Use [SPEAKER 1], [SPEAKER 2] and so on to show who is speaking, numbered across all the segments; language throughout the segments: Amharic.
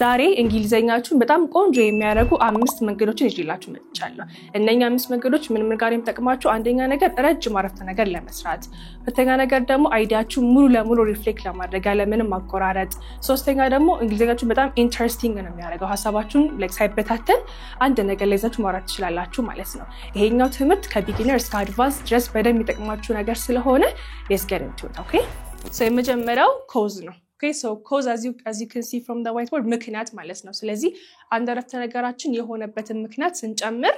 [SPEAKER 1] ዛሬ እንግሊዘኛችሁን በጣም ቆንጆ የሚያደርጉ አምስት መንገዶችን ይዤላችሁ መጥቻለሁ። እነኛ አምስት መንገዶች ምን ጋር የሚጠቅማችሁ? አንደኛ ነገር ረጅም አረፍተ ነገር ለመስራት፣ ሁለተኛ ነገር ደግሞ አይዲያችሁ ሙሉ ለሙሉ ሪፍሌክት ለማድረግ ያለ ምንም ማቆራረጥ፣ ሶስተኛ ደግሞ እንግሊዘኛችሁን በጣም ኢንተረስቲንግ ነው የሚያደርገው። ሐሳባችሁን ሳይበታተን አንድ ነገር ላይ ይዛችሁ ማውራት ትችላላችሁ ማለት ነው። ይሄኛው ትምህርት ከቢጊነር እስከ አድቫንስ ድረስ በደንብ የሚጠቅማችሁ ነገር ስለሆነ let's get into it, okay? So የመጀመሪያው cause ነው። Okay, so cause as you can see from the whiteboard ምክንያት ማለት ነው። ስለዚህ አንድ አረፍተ ነገራችን የሆነበትን ምክንያት ስንጨምር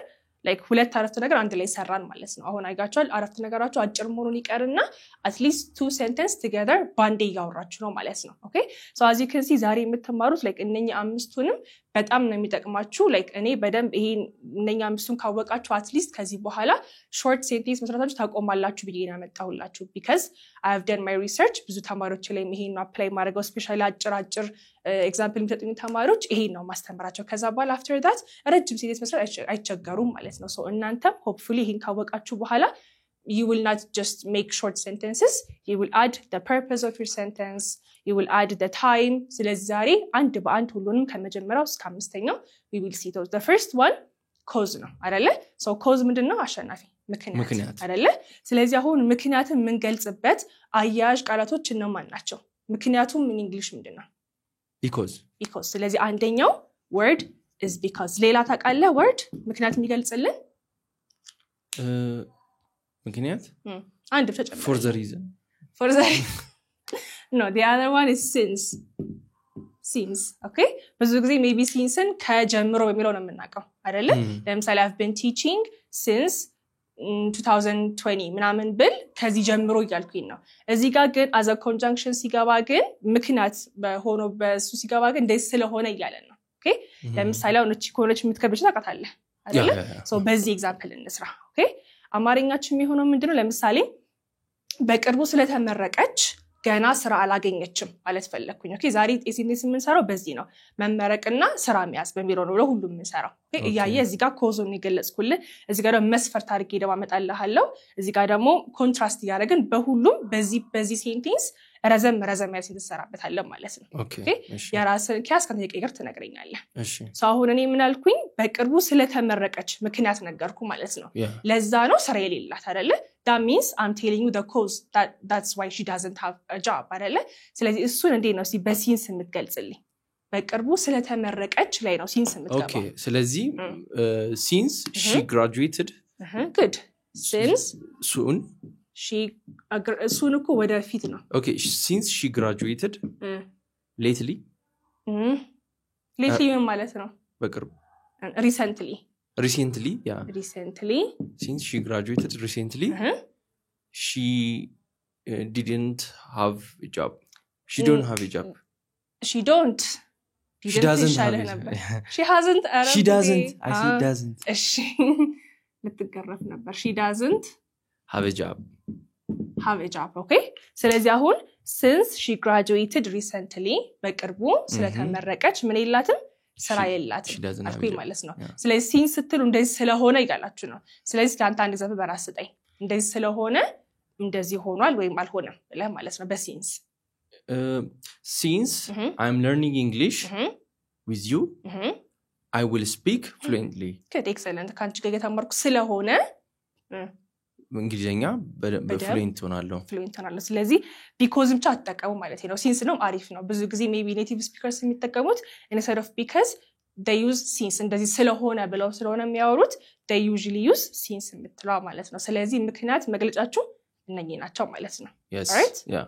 [SPEAKER 1] ሁለት አረፍተ ነገር አንድ ላይ ሰራን ማለት ነው። አሁን አይጋችኋል አረፍተ ነገራችሁ አጭር መሆኑን ይቀርና at least two sentence together ባንዴ ያወራችሁ ነው ማለት ነው። Okay, so as you can see ዛሬ የምትማሩት እነኛ አምስቱንም በጣም ነው የሚጠቅማችሁ። እኔ በደንብ ይሄን እነኛ አምስቱን ካወቃችሁ at least ከዚህ በኋላ short sentence መስራታችሁ ታቆማላችሁ ብዬ ነው ያመጣሁላችሁ because I have done my research። ብዙ ተማሪዎች ላይ ይሄን apply ማድረገው especially አጭር ኤግዛምፕል የሚሰጡኝ ተማሪዎች ይሄን ነው ማስተምራቸው። ከዛ በኋላ after that ረጅም sentence መስራት አይቸገሩም ማለት ነው። so እናንተም hopefully ይሄን ካወቃችሁ በኋላ you will not just make short sentences, you will add the purpose of your sentence, you will add the time. ስለዚህ ዛሬ አንድ በአንድ ሁሉንም ከመጀመሪያው እስከ አምስተኛው we will see those. The first one cause ነው አይደለ? so cause ምንድነው? አሸናፊ ምክንያት አይደለ? ስለዚህ አሁን ምክንያትን የምንገልጽበት አያያዥ ቃላቶች እነማን ናቸው? ምክንያቱም in English ምንድነው?
[SPEAKER 2] because
[SPEAKER 1] ስለዚህ አንደኛው word is because። ሌላ ታውቃለህ word ምክንያት የሚገልጽልን?
[SPEAKER 2] ምክንያት
[SPEAKER 1] አንድ ተጨማሪ
[SPEAKER 2] for the reason
[SPEAKER 1] no, the other one is since. Okay, ብዙ ጊዜ maybe sinceን ከጀምሮ በሚለው ነው የምናውቀው አይደለ? ለምሳሌ I've been teaching since 2020 ምናምን ብል ከዚህ ጀምሮ እያልኩኝ ነው። እዚህ ጋር ግን as a conjunction ሲገባ ግን ምክንያት ሆኖ በሱ ሲገባ ግን እንደዚህ ስለሆነ እያለን ነው። Okay, ለምሳሌ አሁን እቺ ኮነች የምትከብርሽ ታውቃታለህ አይደለ? so በዚህ ኤግዛምፕል እንስራ። Okay, አማርኛችን የሚሆነው ምንድነው? ለምሳሌ በቅርቡ ስለተመረቀች ገና ስራ አላገኘችም ማለት ፈለኩኝ። ኦኬ ዛሬ ኤሲኔስ የምንሰራው በዚህ ነው። መመረቅና ስራ መያዝ በሚለው ነው ለሁሉም የምንሰራው። ኦኬ እያየ እዚህ ጋር ኮዞን ይገለጽኩልህ፣ እዚህ ጋር ደግሞ መስፈርት አድርጌ ደግሞ አመጣልሃለሁ፣ እዚህ ጋር ደግሞ ኮንትራስት ያደረግን በሁሉም በዚህ ሴንቴንስ ረዘም ያለ ሴንቴንስ ሰራበታለሁ ማለት ነው። ኦኬ የራስን ኪያስ ከነየ ቀይር ትነግረኛለህ። እሺ ሰው አሁን እኔ ምን አልኩኝ? በቅርቡ ስለተመረቀች ምክንያት ነገርኩ ማለት ነው። ለዛ ነው ስራ የሌላት አይደለ? that means I'm telling you the cause that's why she doesn't have a job አይደለ? ስለዚህ እሱን እንዴት ነው በሲንስ የምትገልጽልኝ? በቅርቡ ስለተመረቀች ላይ ነው ሲንስ የምትገባው።
[SPEAKER 2] ኦኬ ስለዚህ since she graduated
[SPEAKER 1] good since
[SPEAKER 2] soon
[SPEAKER 1] soon እኮ ወደፊት ነው።
[SPEAKER 2] okay since she graduated lately
[SPEAKER 1] ምን ማለት ነው?
[SPEAKER 2] በቅርቡ
[SPEAKER 1] recently
[SPEAKER 2] yeah
[SPEAKER 1] recently
[SPEAKER 2] since she graduated recently she didn't have a job. She don't have a job.
[SPEAKER 1] She doesn't have a job. She hasn't
[SPEAKER 2] I see doesn't
[SPEAKER 1] እሺ ልትገረፍ ነበር። she doesn't
[SPEAKER 2] have a job.
[SPEAKER 1] Okay, ስለዚህ አሁን since she graduated recently በቅርቡ ስለተመረቀች ምን የላትም? ስራ የላትም አልኩኝ ማለት ነው። ስለዚህ ሲንስ ስትሉ እንደዚህ ስለሆነ ይጋላችሁ ነው። ስለዚህ አንተ አንድ ዘፈ በራስ ስጠኝ እንደዚህ ስለሆነ እንደዚህ ሆኗል ወይም አልሆነም ብለህ ማለት ነው በሲንስ
[SPEAKER 2] since I'm learning English with you I will speak fluently.
[SPEAKER 1] good excellent ካንቺ ጋር የተማርኩ ስለሆነ
[SPEAKER 2] እንግሊዘኛ በፍሉዌንት ሆናለሁ
[SPEAKER 1] ስለዚህ because ብቻ አትጠቀሙ ማለት ነው። since ነው አሪፍ ነው። ብዙ ጊዜ maybe native speakers የሚጠቀሙት instead of because they use since እንደዚህ ስለሆነ ብለው ስለሆነ የሚያወሩት they usually use since የምትለው ማለት ነው። ስለዚህ ምክንያት መግለጫችሁ እነኚህ ናቸው ማለት ነው።
[SPEAKER 2] right yeah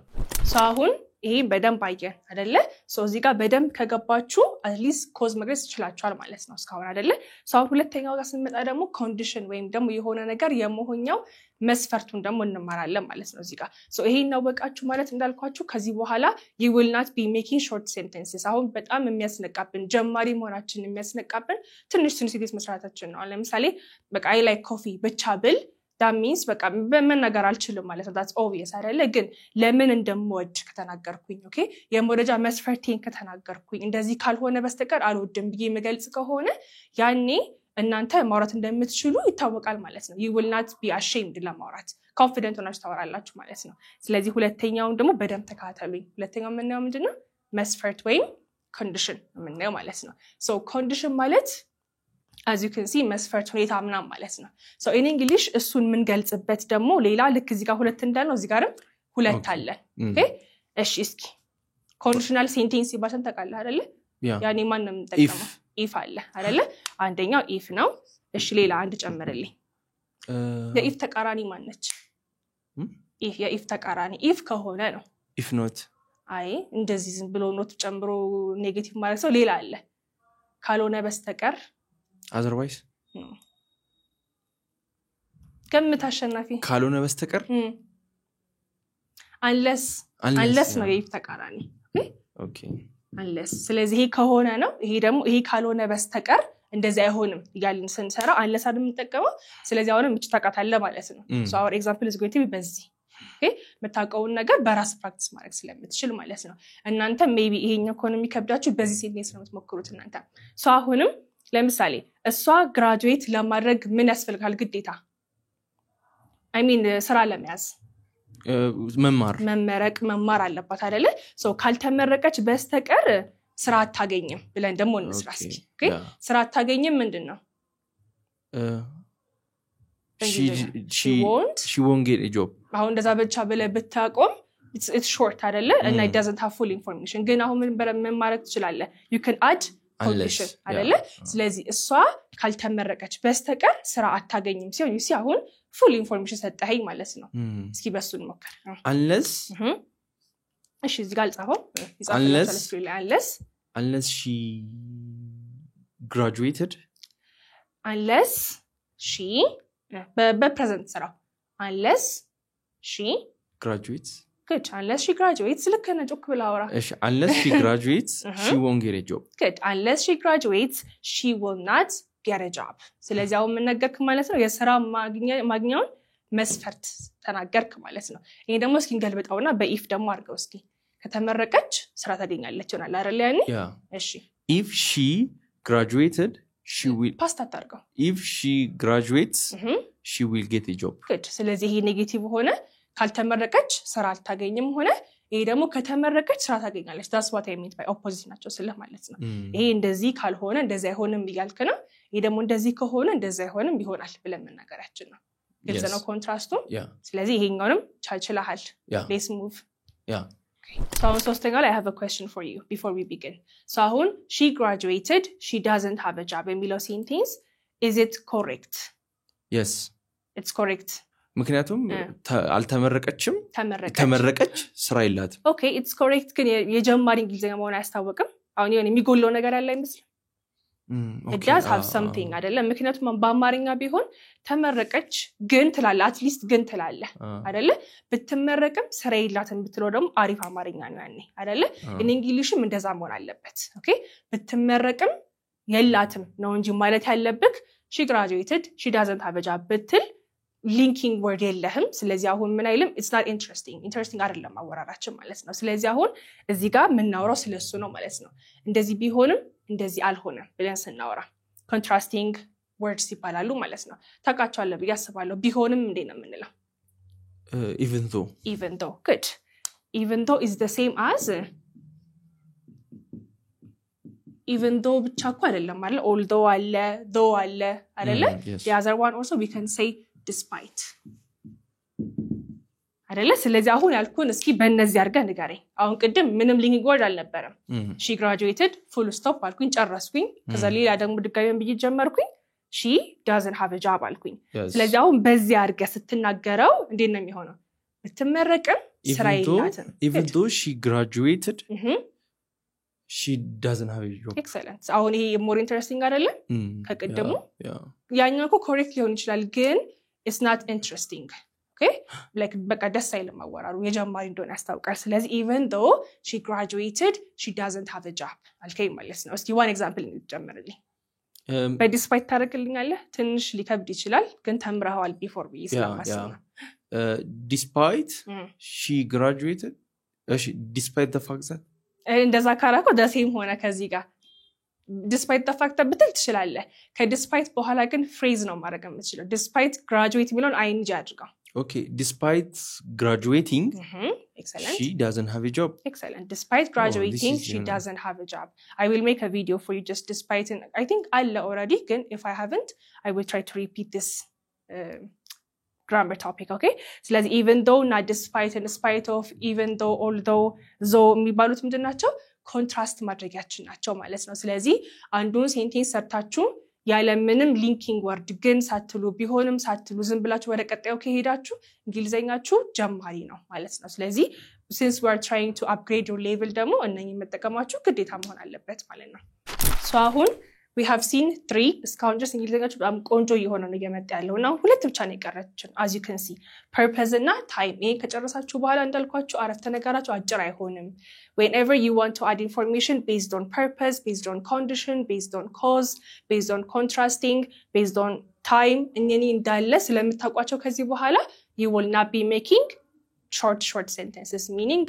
[SPEAKER 1] so አሁን ይሄ በደንብ አየን አይደለ? so እዚህ ጋር በደንብ ከገባችሁ at least cause መግለጽ ይችላችኋል ማለት ነው እስካሁን አይደለ? so አሁን ሁለተኛው ጋር ስንመጣ ደግሞ condition ወይም ደግሞ የሆነ ነገር የመሆኛው መስፈርቱን ደግሞ እንማራለን ማለት ነው እዚህ ጋር። so ይሄን ነው በቃችሁ ማለት እንዳልኳችሁ ከዚህ በኋላ you will not be making short sentences። አሁን በጣም የሚያስነቃብን ጀማሪ መሆናችን የሚያስነቃብን ትንሽ ሴንቴንስ መስራታችን ነው። ለምሳሌ በቃ I like coffee ብቻ ብል that means በቃ በመናገር አልችልም ማለት ነው። that's obvious አይደለ? ግን ለምን እንደምወድ ከተናገርኩኝ ኦኬ የመወደጃ መስፈርቴን ከተናገርኩኝ እንደዚህ ካልሆነ በስተቀር አልወድም ብዬ መገልጽ ከሆነ ያኔ እናንተ ማውራት እንደምትችሉ ይታወቃል ማለት ነው። you will not be ashamed ለማውራት confident ሆናችሁ ታወራላችሁ ማለት ነው። ስለዚህ ሁለተኛውን ደግሞ በደንብ ተከታተሉኝ። ሁለተኛው ምንድነው? መስፈርት ወይም condition የምንለው ማለት ነው so condition ማለት as you can see መስፈርት ሁኔታ ምናምን ማለት ነው so in english እሱን ምን ገልጽበት ደግሞ ሌላ ልክ እዚህ ጋር ሁለት እንዳልነው እዚህ ጋርም ሁለት አለ ኦኬ እሺ እስኪ conditional sentence ይባላል ታውቃለህ አይደለ ያኔ ማን ነው የምንጠቀመው if አለ አይደለ አንደኛው if ነው እሺ ሌላ አንድ ጨምርልኝ የኢፍ ተቃራኒ ማን ነች if የኢፍ ተቃራኒ if ከሆነ ነው
[SPEAKER 2] if not
[SPEAKER 1] አይ እንደዚህ ዝም ብሎ ኖት ጨምሮ ኔጌቲቭ ማለት ነው ሌላ አለ ካልሆነ በስተቀር
[SPEAKER 2] otherwise
[SPEAKER 1] ገምት አሸናፊ ካልሆነ
[SPEAKER 2] በስተቀር
[SPEAKER 1] unless ነው የኢፍ ተቃራኒ
[SPEAKER 2] ኦኬ
[SPEAKER 1] unless ስለዚህ ከሆነ ነው ይሄ ደግሞ ይሄ ካልሆነ በስተቀር እንደዚህ አይሆንም ይጋልን ስንሰራ unless አይደል የምንጠቀመው ስለዚህ አሁንም እቺ ታቃታለ ማለት ነው so our example is going to be በዚህ ኦኬ መታቀውን ነገር በራስ ፕራክቲስ ማድረግ ስለምትችል ማለት ነው እናንተ ሜቢ ይሄኛው ኢኮኖሚ ከብዳችሁ በዚህ ሴንቴንስ ነው የምትሞክሩት እናንተ so አሁንም ለምሳሌ እሷ ግራጁዌት ለማድረግ ምን ያስፈልጋል ግዴታ I mean ስራ ለመያዝ መማር አለባት አይደለ so ካልተመረቀች በስተቀር ስራ አታገኝም ብለን ደሞ እንስራስ ኦኬ ስራ አታገኝም ምንድነው she won't get a job አሁን እንደዛ ብቻ ብለ ብታቆም it's short አይደለ and it doesn't have full information ግን አሁን ምን ማድረግ ትችላለህ you can add condition አይደለ ስለዚህ እሷ ካልተመረቀች በስተቀር ስራ አታገኝም ሲሆን you see አሁን full information ሰጠኸኝ ማለት ነው እስኪ በሱን ሞክር
[SPEAKER 2] unless
[SPEAKER 1] እሺ እዚህ ጋር ጻፈው
[SPEAKER 2] unless she graduated
[SPEAKER 1] unless she በpresent ስራው unless she
[SPEAKER 2] graduates
[SPEAKER 1] good unless she graduates ልክ ነው ጆክ ብላውራ
[SPEAKER 2] እሺ unless she graduates she won't get a job
[SPEAKER 1] good unless she graduates she will not get a job ስለዚህ አሁን ምን ነገርክ ማለት ነው የሥራ ማግኛውን መስፈርት ተናገርክ ማለት ነው ይሄ ደግሞ እስኪ እንገልብጣውና በኢፍ ደግሞ አድርገው እስኪ ከተመረቀች ስራ ታገኛለች ይሆናል አይደል ያኔ እሺ
[SPEAKER 2] if she graduated she will
[SPEAKER 1] past አድርገው
[SPEAKER 2] if she graduates she will get a job
[SPEAKER 1] good ስለዚህ ይሄ ኔጌቲቭ ሆነ ካልተመረቀች ስራ አልታገኝም ሆነ ይሄ ደግሞ ከተመረቀች ስራ ታገኛለች that's what I mean by opposite ናቸው ስለ ማለት ነው ይሄ እንደዚህ ካልሆነ እንደዚህ አይሆንም ይያልከ ነው ይሄ ደግሞ እንደዚህ ከሆነ እንደዚህ አይሆንም ይሆናል ብለን መናገራችን ነው ግልጽ ነው ኮንትራስቱ ስለዚህ ይሄኛውንም ቻልችላል let's move so on ሶስተኛው ላይ I have a question for you before we begin so አሁን she graduated she doesn't have a job የሚለው sentence is it correct
[SPEAKER 2] yes
[SPEAKER 1] it's correct
[SPEAKER 2] ምክንያቱም አልተመረቀችም ተመረቀች ስራ ይላትም
[SPEAKER 1] okay it's correct ግን የጀማሪ እንግሊዘኛ መሆን አያስታውቅም አሁን ይሄን የሚጎለው ነገር አለ አይመስልም it does have something አይደለም ምክንያቱም በአማርኛ ቢሆን ተመረቀች ግን ትላለ at least ግን ትላለ አይደለ ብትመረቅም ስራ ይላትም ብትለው ደግሞ አሪፍ አማርኛ ነው ያኔ አይደለ in englishም እንደዛ መሆን አለበት okay ብትመረቅም የላትም ነው እንጂ ማለት ያለብክ she graduated she doesn't have a job ብትል linking word የለህም ስለዚህ አሁን ምን አይልም it's not interesting አይደለም አወራራችን ማለት ነው ስለዚህ አሁን እዚህ ጋር ምናወራው ስለሱ ነው ማለት ነው እንደዚህ ቢሆንም እንደዚህ አልሆነም ብለን ስናወራ contrasting words ይባላሉ ማለት ነው ታውቃቸዋለህ ብዬ አስባለሁ ቢሆንም እንዴ ነው የምንለው even though good even though is the same as even though ብቻ እኮ አይደለም አይደል although አለ though አለ አይደለ the other one also we can say despite አይደለ ስለዚህ አሁን ያልኩን እስኪ በእነዚህ አድርገህ ንገረኝ አሁን ቅድም ምንም ሊንኪንግ ወርድ አልነበረም she graduated full stop አልኩኝ ጨረስኩኝ ከዛ ሌላ ደግሞ ድጋሚ ብዬ ጀመርኩኝ she doesn't have a job አልኩኝ ስለዚህ አሁን በዚህ አድርገህ ስትናገረው እንዴት ነው የሚሆነው ብትመረቅም ስራ የላትም
[SPEAKER 2] even though she graduated she doesn't have a job
[SPEAKER 1] excellent አሁን ይሄ more interesting አይደለም ከቀደሙ ያኛው እኮ correct ሊሆን ይችላል ግን it's not interesting okay like በቃ ደስ አይልም አወራሩ የጀማሪ እንደሆነ ያስታውቃል ስለዚህ even though she graduated she doesn't have a job አልከኝ ማለት ነው እስቲ one example እንጨምርልኝ በዲስፓይት ታደርግልኛለህ ትንሽ ሊከብድ ይችላል ግን ተምረዋል before we ስለማስብ
[SPEAKER 2] despite she graduated despite the fact that
[SPEAKER 1] እንደዛ ካራኮ ደሴም ሆነ ከዚህ ጋር despite the fact ብትል ትችላለህ ከdespite በኋላ ግን phrase ነው ማድረግ የምትችለው despite graduate የሚለውን ing አድርገው
[SPEAKER 2] Okay, despite graduating,
[SPEAKER 1] Excellent.
[SPEAKER 2] she doesn't have a job.
[SPEAKER 1] Excellent. Despite graduating,
[SPEAKER 2] is,
[SPEAKER 1] she doesn't have a job. I will make a video for you just despite, and I think Allah already, again, if I haven't, I will try to repeat this grammar topic, okay? So let's even though, not despite, in spite of, even though, although, though, የሚባሉት ምንድን ናቸው? ኮንትራስት ማድረጊያችን ናቸው ማለት ነው። ስለዚህ አንዱን ሴንቴንስ ሰርታችሁ ያለ ምንም ሊንኪንግ ወርድ ግን ሳትሉ ቢሆንም ሳትሉ ዝም ብላችሁ ወደ ቀጣዩ ከሄዳችሁ እንግሊዘኛችሁ ጀማሪ ነው ማለት ነው። ስለዚህ since we are trying to upgrade your level ደግሞ እነኚህ መጠቀማችሁ ግዴታ መሆን አለበት ማለት ነው። so አሁን we have seen 3 እስካሁን ድረስ እንግሊዘኛችሁ በጣም ቆንጆ እየሆነ ነው እየመጣ ያለው እና ሁለት ብቻ ነው የቀረችን as you can see purpose እና time ይሄን ከጨረሳችሁ በኋላ እንዳልኳችሁ አረፍተ ነገራችሁ አጭር አይሆንም whenever you want to add information based on purpose based on condition based on cause based on contrasting based on time እነኚህ እንዳለ ስለምታውቋቸው ከዚህ በኋላ you will not be making short sentences meaning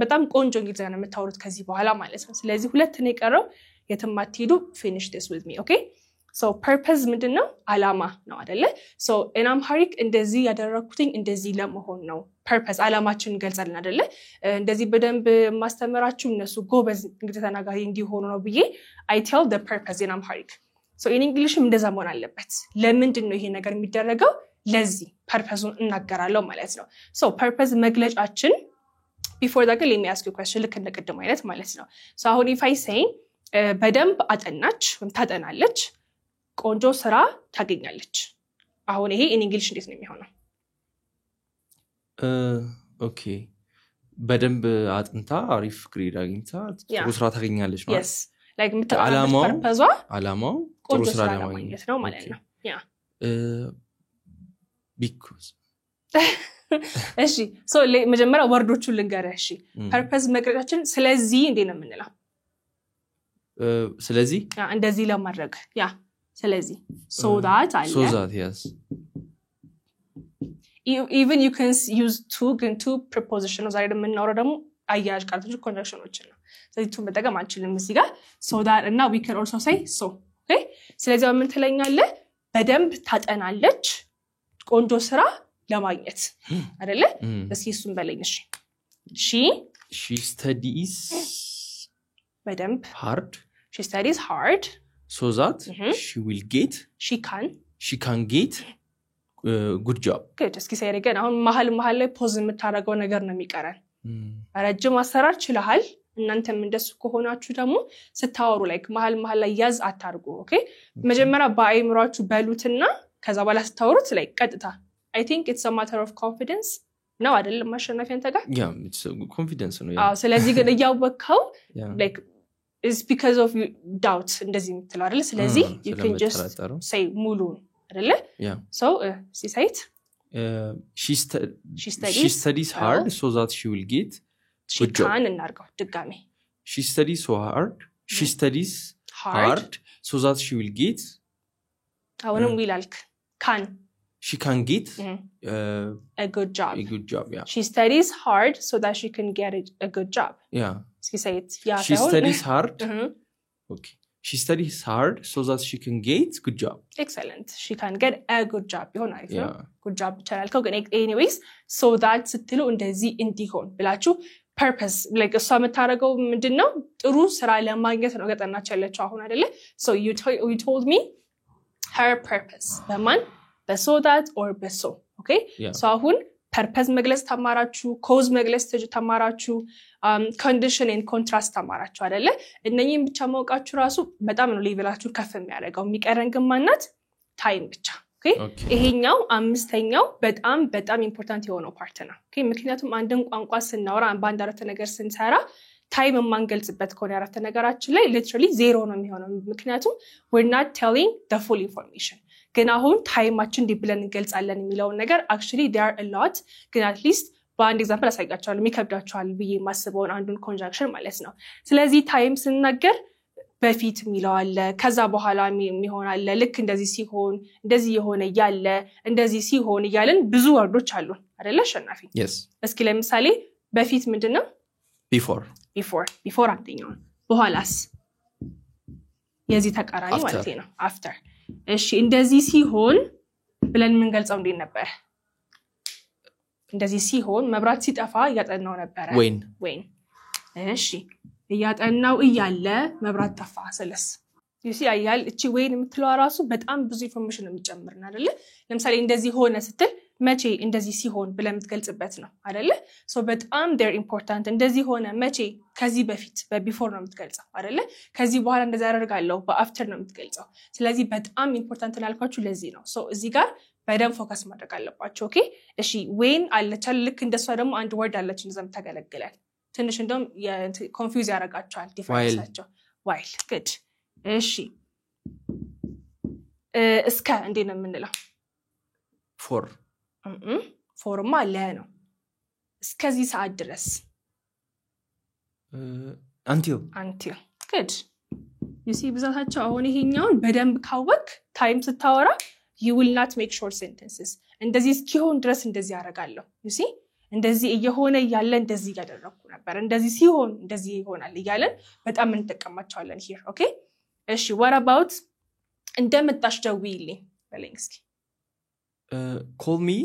[SPEAKER 1] በጣም ቆንጆ እንግሊዘኛ ነው የምታወሩት ከዚህ በኋላ ማለት ነው። ስለዚህ ሁለት ነው የቀረው የትማትሄዱ finish this with me, okay? So purpose ምንድነው? አላማ ነው አይደለ? So in Amharic እንደዚህ ያደረኩትኝ እንደዚህ ለመሆን ነው። purpose አላማችን ገልጸልን አይደለ? እንደዚህ በደንብ ማስተማራችሁ እነሱ ጎበዝ እንግዲህ ተናጋሪ እንዲሆኑ ነው ብዬ I tell the purpose in Amharic. So in English እንደዛ መሆን አለበት። ለምንድነው ይሄ ነገር የሚደረገው? ለዚህ purpose-ን እናገራለሁ ማለት ነው። So purpose መግለጫችን before that let me ask you a question ልክ እንደቀደም አይነት ማለት ነው። So አሁን if I say በደንብ አጠናች ወይም ታጠናለች ቆንጆ ስራ ታገኛለች አሁን ይሄ in English እንዴት ነው የሚሆነው?
[SPEAKER 2] ኦኬ በደንብ አጥንታ አሪፍ ግሬድ አግኝታ ጥሩ ስራ ታገኛለች ማለት
[SPEAKER 1] yes like አላማው ጥሩ ስራ ለማግኘት ነው ማለት ነው yeah
[SPEAKER 2] because
[SPEAKER 1] እሺ so መጀመሪያ ወርዶቹን ልንገርህ እሺ purpose መግለጫችን ስለዚህ እንዴ ነው የምንለው
[SPEAKER 2] ስለዚህ
[SPEAKER 1] እንደዚህ ለማድረግ ያ ስለዚህ so that
[SPEAKER 2] yes
[SPEAKER 1] even you can use two prepositions ዛሬ የምናወራው ደግሞ አያያዥ ቃላቶች ኮንጃክሽኖችን ነው ስለዚህ ቱ መጠቀም አንችልም እዚህ ጋር so that እና we can also say so okay ስለዚህ ምን ትለኛለህ በደንብ ታጠናለች ቆንጆ ስራ ለማግኘት አይደለ እስኪ እሱን በለኝ እሺ
[SPEAKER 2] she studies
[SPEAKER 1] በደንብ
[SPEAKER 2] hard
[SPEAKER 1] she studies hard
[SPEAKER 2] so that she can get good job
[SPEAKER 1] good እስኪ say it again አሁን መሃል ላይ ፖዝ የምታደርገው ነገር ነው የሚቀረን ረጅም አሰራር ችለሃል እናንተም እንደሱ ከሆናችሁ ደግሞ ስታወሩ like መሃል ላይ ያዝ አታርጉ ኦኬ መጀመሪያ በአይምሯችሁ በሉትና ከዛ በኋላ ስታወሩት like ቀጥታ I think it's a matter of confidence ነው አይደለም ማሸነፍ ያንተ ጋር
[SPEAKER 2] yeah it's confidence ነው
[SPEAKER 1] ስለዚህ ግን ያወቀው like is because of doubt እንደዚህ የምትለው አይደል ስለዚህ you can just say ሙሉ አይደለ so say it
[SPEAKER 2] she studies hard so that she will get good job
[SPEAKER 1] can እናርገው ድጋሜ
[SPEAKER 2] she studies hard so that she will get
[SPEAKER 1] አሁንም ይላልክ
[SPEAKER 2] she can get
[SPEAKER 1] a good job
[SPEAKER 2] yeah
[SPEAKER 1] she studies hard so that she can get a good job
[SPEAKER 2] yeah
[SPEAKER 1] say it yeah
[SPEAKER 2] she studies hard okay she studies hard so that she can get good job
[SPEAKER 1] excellent she can get a good job ይሆናል አይደል good job ይቻላልከው ግን anyways so that ስትሉ እንደዚህ እንዲሆን ብላችሁ purpose like እሷ የምታረገው ምንድነው ጥሩ ስራ ለማግኘት ነው ገጠናች ያለችው አሁን አይደለ so you told me her purpose በማን በso that or በso okay so አሁን purpose መግለጽ ተማራችሁ cause መግለጽ ተማራችሁ condition and contrast ተማራችሁ አይደለ እነኚህን ብቻ ማውቃችሁ ራሱ በጣም ነው ሌቭላችሁ ከፍ የሚያደርገው የሚቀረን ግን ማናት time ብቻ okay ይሄኛው አምስተኛው በጣም ኢምፖርታንት የሆነው ፓርት ነው okay ምክንያቱም አንድን ቋንቋ ስናወራ በአንድ አረፍተ ነገር ስንሰራ time የማንገልጽበት ከሆነ አረፍተ ነገራችን ላይ literally zero ነው የሚሆነው ምክንያቱም we're not telling the full information ግን አሁን ታይማችን ዲብለን እንገልጻለን የሚለው ነገር actually there are a lot ግን at least በአንድ ኤግዛምፕል አሳይጋቸዋለሁ የሚከብዳቸዋል ብዬ ማስበውን አንዱን ኮንጃክሽን ማለት ነው ስለዚህ ታይም ስንናገር በፊት የሚለው አለ ከዛ በኋላ የሚሆን አለ ልክ እንደዚህ ሲሆን እንደዚህ የሆነ ያለ እንደዚህ ሲሆን ይያለን ብዙ ወርዶች አሉ አይደለ አሸናፊ
[SPEAKER 2] yes
[SPEAKER 1] እስኪ ለምሳሌ በፊት ምንድነው before አንደኛው በኋላስ የዚህ ተቃራኒ ማለት ነው after እሺ እንደዚህ ሲሆን ብለን ምን ገልጸው እንዴት ነበር እንደዚህ ሲሆን መብራት ሲጠፋ ያጠናው ነበር when እሺ ያጠናው እያለ መብራት ጠፋ ስለስ you see አያል እቺ when የምትለው ራሱ በጣም ብዙ ኢንፎርሜሽን የሚጨምርና አይደለ ለምሳሌ እንደዚህ ሆነ ስትል መቼ እንደዚህ ሲሆን ብለን የምትገልጽበት ነው አይደለ so በጣም they're important እንደዚህ ሆነ መቼ ከዚህ በፊት በቢፎር ነው የምትገልጸው አይደለ ከዚህ በኋላ እንደዛ ያደርጋለሁ በአፍተር ነው የምትገልጸው ስለዚህ በጣም ኢምፖርታንት እናልኳችሁ ለዚህ ነው so እዚህ ጋር በደም ፎከስ ማድረግ አለባችሁ ኦኬ እሺ when አለች ልክ እንደሷ ደግሞ አንድ ወርድ አለች እንደዛም ተገለግላል ትንሽ እንደም ኮንፊውዝ ያረጋቸዋል ዲፈረንሳቸው while good እሺ እስከ እንዴ ነው የምንለው ፎርማ ለ ነው እስከዚህ ሰዓት ድረስ
[SPEAKER 2] until
[SPEAKER 1] good you see ብዛታቸው አሁን ይሄኛውን በደንብ ካወቅ ታይም ስታወራ you will not make short sentences እንደዚህ እስኪሆን ድረስ እንደዚህ ያረጋለሁ you see እንደዚህ እየሆነ ያለ እንደዚህ ያደረኩ ነበር እንደዚህ ሲሆን እንደዚህ ይሆናል ይያለን በጣም እንጠቀማቸዋለን here okay እሺ what about እንደመጣሽ ደውይልኝ በለኝ እስኪ
[SPEAKER 2] call me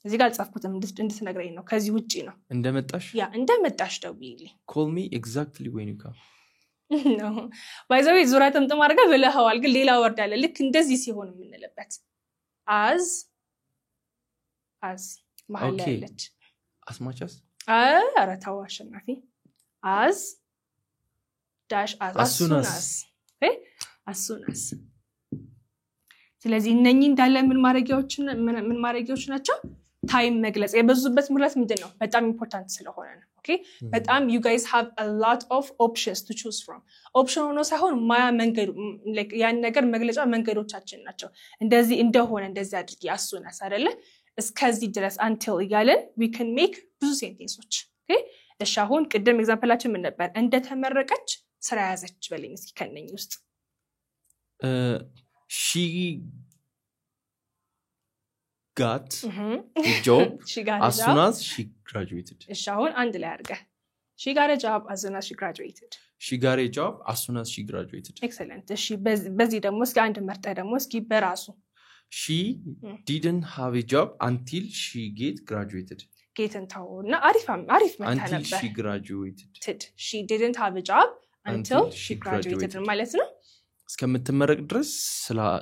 [SPEAKER 1] እዚህ ጋር ጻፍኩትም እንድትነግረኝ ነው ከዚህ ውጪ ነው
[SPEAKER 2] እንደመጣሽ
[SPEAKER 1] እንደመጣሽ ደውይልኝ
[SPEAKER 2] call me exactly when you come
[SPEAKER 1] no by the way ዙራ ተምጥም አድርጋ ብለህዋል ግን ሌላ ወርድ አለ ልክ እንደዚህ ሲሆን የምንልበት as መሃል ላይ አለች
[SPEAKER 2] as much as
[SPEAKER 1] አረታው አሸናፊ as dash as soon as okay as soon as ስለዚህ እነኚህ እንዳለ ምን ማረጊያዎች ናቸው ታይም መግለጽ የበዙበት ምክንያት ምንድነው በጣም ኢምፖርታንት ስለሆነ ነው ኦኬ በጣም you guys have a lot of options to choose from ኦፕሽን ሆኖ ሳይሆን ማያ መንገዱ like ያን ነገር መግለጫ መንገዶቻችን ናቸው እንደዚህ እንደሆነ እንደዚህ አድርጊ as soon as አይደለ እስከዚህ ድረስ until ይያለን we can make ብዙ ሴንቴንሶች ኦኬ እሺ አሁን ቅድም ኤግዛምፕላችን ምን ነበር እንደተመረቀች ስራ ያዘች በለኝ እስኪ ከነኝ ውስጥ
[SPEAKER 2] she got a job as soon as she graduated
[SPEAKER 1] እሺ አሁን አንድ ላይ አድርገ she got a job as soon as she graduated
[SPEAKER 2] she got a job as soon as she graduated
[SPEAKER 1] excellent እሺ በዚህ ደግሞ እስኪ አንድ መርጠ ደግሞ እስኪ በራሱ
[SPEAKER 2] she didn't have a job until she graduated
[SPEAKER 1] ጌትን ታውና አሪፍ መታ ነበር
[SPEAKER 2] until she graduated
[SPEAKER 1] she didn't have a job until she graduated ማለት ነው
[SPEAKER 2] እስከምትመረቅ ድረስ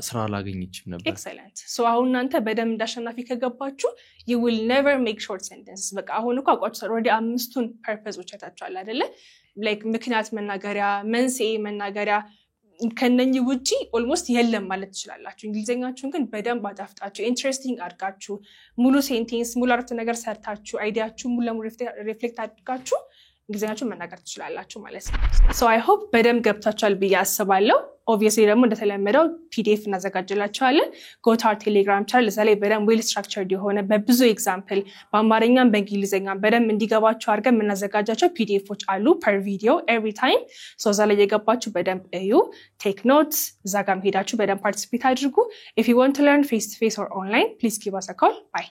[SPEAKER 2] ስራ አላገኘችም ነበር
[SPEAKER 1] excellent so አሁን አንተ በደም እንዳሸናፊ ከገባችሁ you will never make short sentences በቃ አሁን እኮ አቋጭ already አምስቱን ፐርፐዞች አታቻለ አይደለ like ምክንያት መናገሪያ መንስኤ መናገሪያ ከነኚህ ውጪ almost የለም ማለት ትችላላችሁ እንግሊዘኛችሁን ግን በደም አጣፍጣችሁ ኢንትረስቲንግ አድርጋችሁ ሙሉ ሴንቴንስ ሙሉ አረፍተ ነገር ሰርታችሁ አይዲያችሁ ሙሉ ሪፍሌክት አድርጋችሁ እንግሊዘኛችሁን መናገር ትችላላችሁ ማለት ነው so I hope በደም ገብታችኋል ብዬ አስባለሁ obviously ደግሞ እንደተለመደው PDF እናዘጋጅላችኋለን go to our Telegram channel ለዛሬ በደም well structured የሆነ በብዙ ኤግዛምፕል በአማርኛም በእንግሊዘኛም በደም እንዲገባችሁ አድርገን እናዘጋጃቸው PDFዎች አሉ per video every time so ዛሬ የገባችሁ በደም እዩ take notes ዛጋም ሄዳችሁ በደም participate አድርጉ if you want to learn face to face or online please give us a call bye